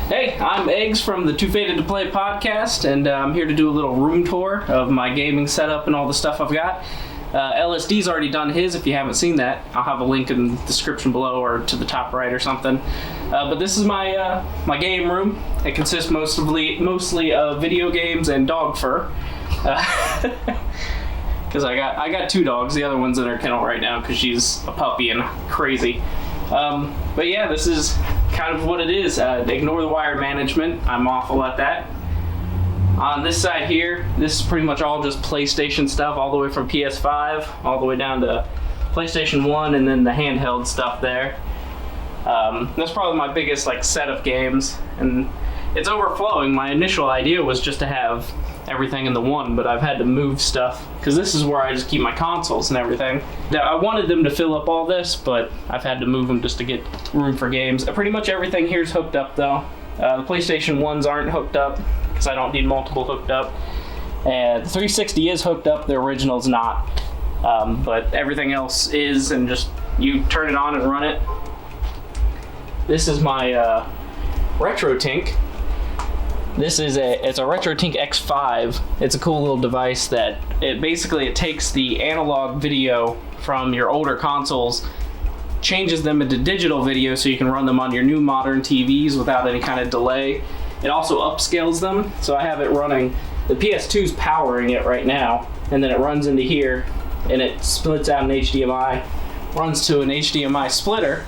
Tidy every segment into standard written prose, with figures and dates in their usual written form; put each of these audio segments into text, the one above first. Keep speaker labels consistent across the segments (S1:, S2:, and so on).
S1: Hey, I'm Eggs from the Too Faded to Play podcast, and I'm here to do a little room tour of my gaming setup and all the stuff I've got. LSD's already done his. If you haven't seen that, I'll have a link in the description below or to the top right or something. But this is my my game room. It consists mostly of video games and dog fur. Because I got two dogs. The other one's in her kennel right now because she's a puppy and crazy. But yeah, this is kind of what it is. Ignore the wired management. I'm awful at that. On this side here, this is pretty much all just PlayStation stuff, all the way from PS5 all the way down to PlayStation 1 and then the handheld stuff there. That's probably my biggest set of games, and it's overflowing. My initial idea was just to have everything in the one, but I've had to move stuff because this is where I just keep my consoles and everything. I wanted them to fill up all this, but I've had to move them just to get room for games. Pretty much everything here's hooked up though. The PlayStation 1s aren't hooked up because I don't need multiple hooked up. And the 360 is hooked up, the original's not. But everything else is, and just you turn it on and run it. This is my RetroTink. It's a RetroTink X5. It's a cool little device that it takes the analog video from your older consoles, changes them into digital video so you can run them on your new modern TVs without any kind of delay. It also upscales them, so I have it running. The PS2's powering it right now, and then it runs into here, and it splits out an HDMI, runs to an HDMI splitter,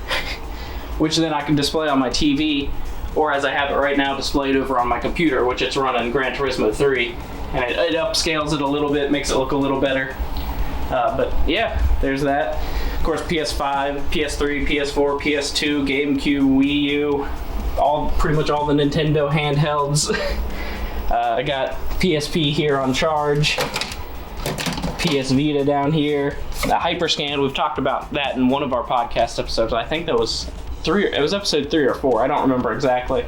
S1: which then I can display on my TV, or as I have it right now, displayed over on my computer, which it's running Gran Turismo 3, and it upscales it a little bit, makes it look a little better. But yeah, there's that. Of course, PS5, PS3, PS4, PS2, GameCube, Wii U, pretty much all the Nintendo handhelds. I got PSP here on charge, PS Vita down here, the Hyperscan. We've talked about that in one of our podcast episodes. I think that was episode 3 or 4. I don't remember exactly.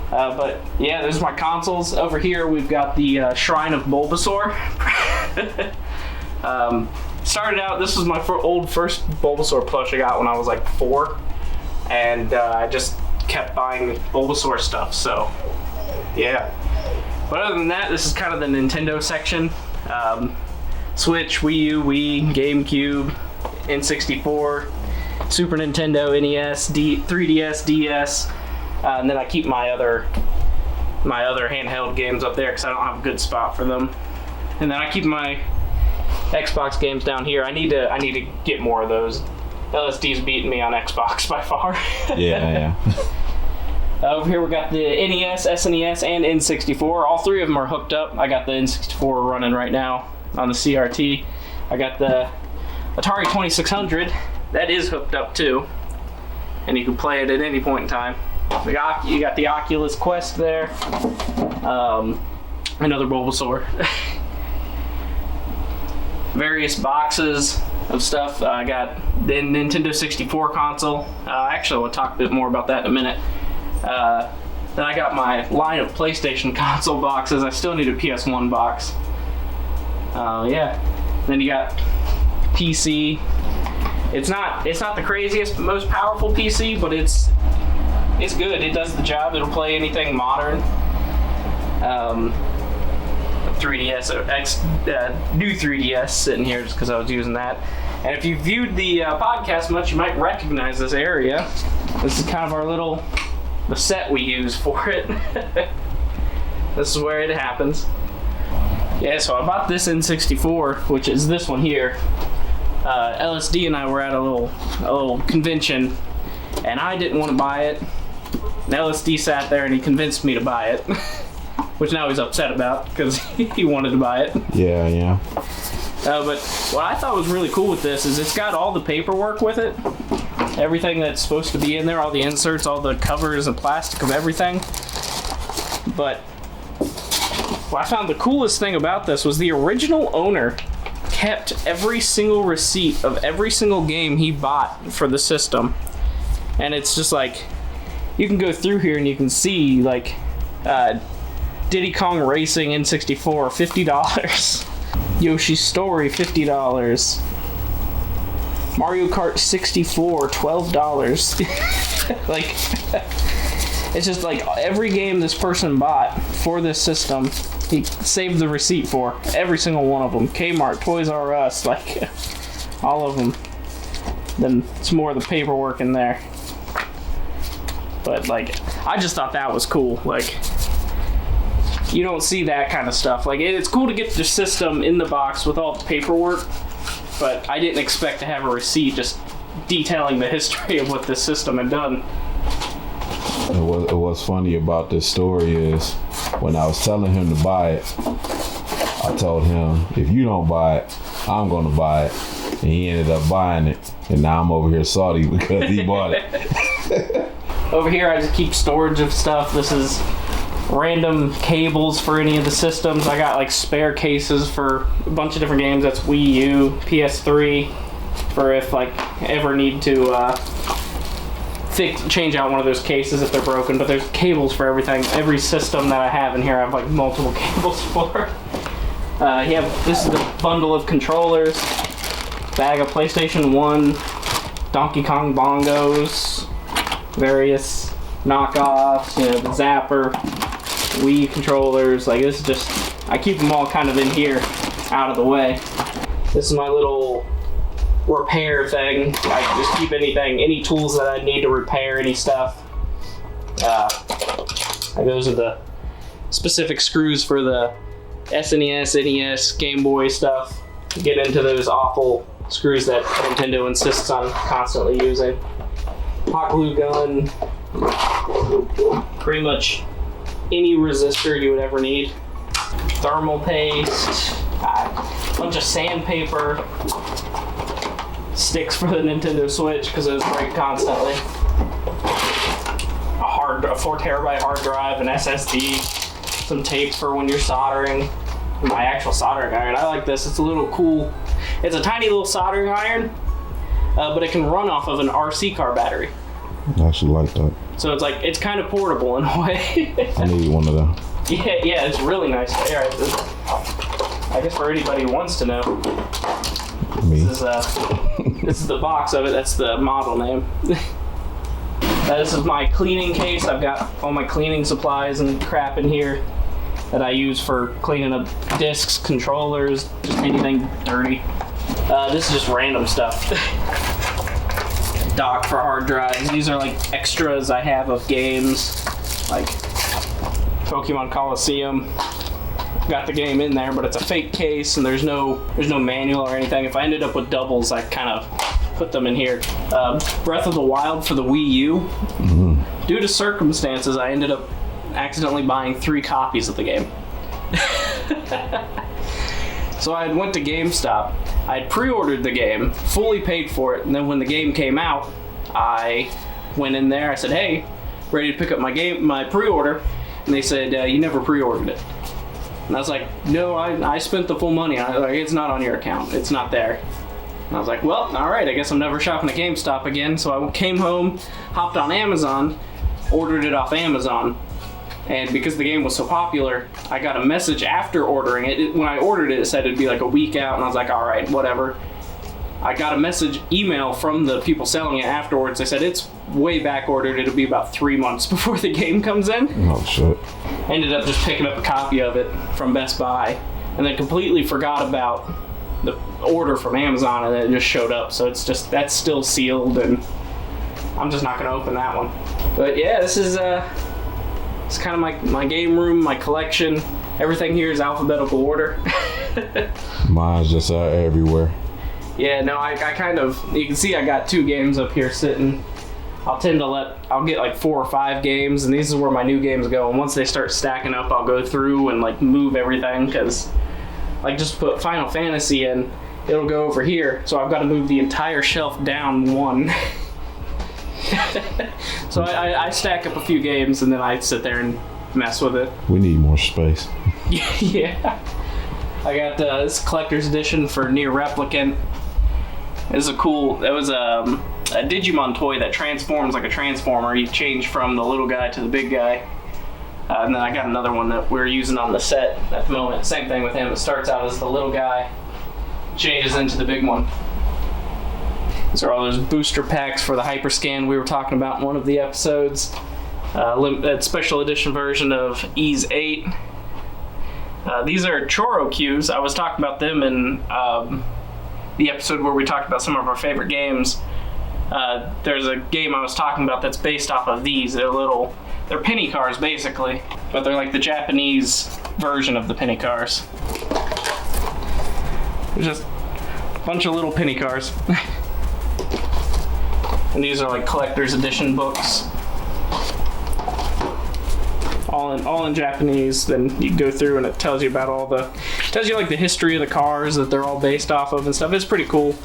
S1: But yeah, there's my consoles. Over here we've got the Shrine of Bulbasaur. Started out, this was my first Bulbasaur plush I got when I was like 4, and I just kept buying Bulbasaur stuff, so yeah. But other than that, this is kind of the Nintendo section. Switch, Wii U, Wii, GameCube, N64, Super Nintendo, NES, 3DS, DS, and then I keep my other handheld games up there because I don't have a good spot for them. And then I keep my Xbox games down here. I need to get more of those. LSD's beating me on Xbox by far.
S2: Yeah.
S1: Over here we got the NES, SNES, and N64. All three of them are hooked up. I got the N64 running right now on the CRT. I got the Atari 2600. That is hooked up too, and you can play it at any point in time. You got the Oculus Quest there. Another Bulbasaur. Various boxes of stuff. I got the Nintendo 64 console. Actually, we'll talk a bit more about that in a minute. Then I got my line of PlayStation console boxes. I still need a PS1 box. Yeah. Then you got PC. It's not the craziest, most powerful PC, but it's good. It does the job. It'll play anything modern. 3DS, new 3DS sitting here just because I was using that. And if you viewed the podcast much, you might recognize this area. This is kind of the set we use for it. This is where it happens. Yeah, so I bought this N64, which is this one here. LSD and I were at a little convention, and I didn't want to buy it. And LSD sat there and he convinced me to buy it, which now he's upset about because he wanted to buy it.
S2: Yeah.
S1: But what I thought was really cool with this is it's got all the paperwork with it. Everything that's supposed to be in there, all the inserts, all the covers and plastic of everything. But what I found the coolest thing about this was the original owner kept every single receipt of every single game he bought for the system. And it's just like, you can go through here and you can see Diddy Kong Racing N64, $50. Yoshi's Story, $50. Mario Kart 64, $12. It's just like every game this person bought for this system, he saved the receipt for. Every single one of them. Kmart, Toys R Us, like all of them. Then it's more of the paperwork in there. But like, I just thought that was cool. Like, you don't see that kind of stuff. Like, it's cool to get the system in the box with all the paperwork, but I didn't expect to have a receipt just detailing the history of what this system had done.
S2: What's funny about this story is when I was telling him to buy it, I told him, if you don't buy it, I'm going to buy it. And he ended up buying it. And now I'm over here salty because he bought it.
S1: Over here, I just keep storage of stuff. This is random cables for any of the systems. I got like spare cases for a bunch of different games. That's Wii U, PS3, for if like ever need to change out one of those cases if they're broken. But there's cables for everything. Every system that I have in here, I have like multiple cables for. This is the bundle of controllers, bag of PlayStation 1, Donkey Kong bongos, various knockoffs, you know, the Zapper, Wii controllers. Like, this is just, I keep them all kind of in here, out of the way. This is my little repair thing. I just keep any tools that I need to repair any stuff. Those are the specific screws for the SNES, NES, Game Boy stuff. Get into those awful screws that Nintendo insists on constantly using. Hot glue gun, pretty much any resistor you would ever need. Thermal paste, a bunch of sandpaper, sticks for the Nintendo Switch because those break constantly. A 4 terabyte hard drive, an SSD, some tape for when you're soldering. My actual soldering iron. I like this. It's a little cool. It's a tiny little soldering iron, but it can run off of an RC car battery.
S2: I actually like that.
S1: So it's like, it's kind of portable in a way.
S2: I need one of them.
S1: Yeah, it's really nice. Here, I guess for anybody who wants to know,
S2: Me.
S1: this is the box of it. That's the model name. This is my cleaning case. I've got all my cleaning supplies and crap in here that I use for cleaning up discs, controllers, just anything dirty. This is just random stuff. Dock for hard drives. These are like extras I have of games, like Pokemon Coliseum. Got the game in there, but it's a fake case and there's no manual or anything. If I ended up with doubles, I kind of put them in here. Breath of the Wild for the Wii U. Mm-hmm. Due to circumstances, I ended up accidentally buying 3 copies of the game. So I went to GameStop. I had pre-ordered the game, fully paid for it, and then when the game came out, I went in there. I said, "Hey, ready to pick up my pre-order?" And they said, "You never pre-ordered it." And I was like, "No, I spent the full money." I was like, "It's not on your account. It's not there." And I was like, "Well, all right. I guess I'm never shopping at GameStop again." So I came home, hopped on Amazon, ordered it off Amazon. And because the game was so popular, I got a message after ordering it. When I ordered it, it said it'd be like a week out, and I was like, all right, whatever. I got a email from the people selling it afterwards. They said it's way back ordered. It'll be about 3 months before the game comes in.
S2: Oh, shit.
S1: Ended up just picking up a copy of it from Best Buy, and then completely forgot about the order from Amazon, and then it just showed up. So that's still sealed, and I'm just not gonna open that one. But yeah, this is it's kind of my game room, my collection. Everything here is alphabetical order.
S2: Mine's just everywhere.
S1: Yeah, no, I kind of, you can see I got 2 games up here sitting. I'll get like 4 or 5 games, and these is where my new games go. And once they start stacking up, I'll go through and like move everything, because like just put Final Fantasy in, it'll go over here. So I've got to move the entire shelf down 1. So I stack up a few games and then I sit there and mess with it.
S2: We need more space.
S1: Yeah. I got this collector's edition for Nier Replicant. That was a Digimon toy that transforms like a transformer. You change from the little guy to the big guy. And then I got another one that we're using on the set at the moment. Same thing with him. It starts out as the little guy, changes into the big one. These are all those booster packs for the Hyperscan we were talking about in one of the episodes. special edition version of Ease 8. These are Choro cubes. I was talking about them in the episode where we talked about some of our favorite games. There's a game I was talking about that's based off of these. They're penny cars basically, but they're like the Japanese version of the penny cars. There's just a bunch of little penny cars. And these are like collector's edition books. All in Japanese. Then you go through and it tells you about tells you like the history of the cars that they're all based off of and stuff. It's pretty cool.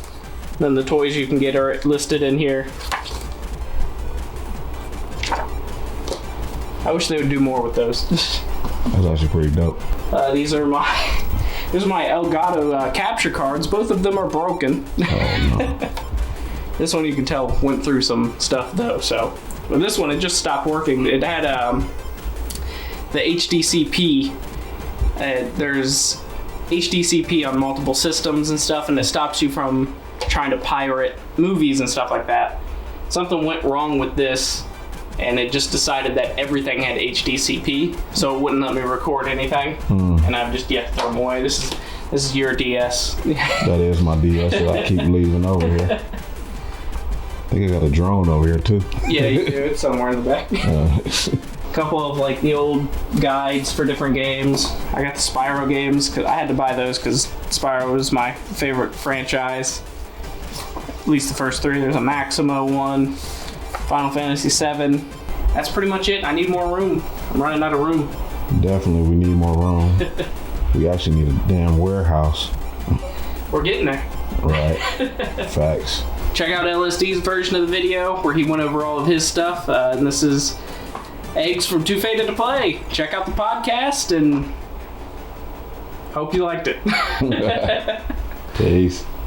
S1: Then the toys you can get are listed in here. I wish they would do more with those.
S2: That's actually pretty dope.
S1: These are my Elgato capture cards. Both of them are broken.
S2: Oh no.
S1: This one you can tell went through some stuff though. So, but this one it just stopped working. It had the HDCP. There's HDCP on multiple systems and stuff, and it stops you from trying to pirate movies and stuff like that. Something went wrong with this, and it just decided that everything had HDCP, so it wouldn't let me record anything. And I've just yet to throw them away. This is your DS.
S2: That is my DS that I keep leaving over here. I think I got a drone over here too.
S1: Yeah, you do. It's somewhere in the back. Couple of like the old guides for different games. I got the Spyro games because I had to buy those because Spyro was my favorite franchise. At least the first three. There's a Maximo one, Final Fantasy VII. That's pretty much it. I need more room. I'm running out of room.
S2: Definitely, we need more room. We actually need a damn warehouse.
S1: We're getting there.
S2: Right. Facts.
S1: Check out LSD's version of the video where he went over all of his stuff. And this is Eggs from Too Faded to Play. Check out the podcast and hope you liked it.
S2: Peace.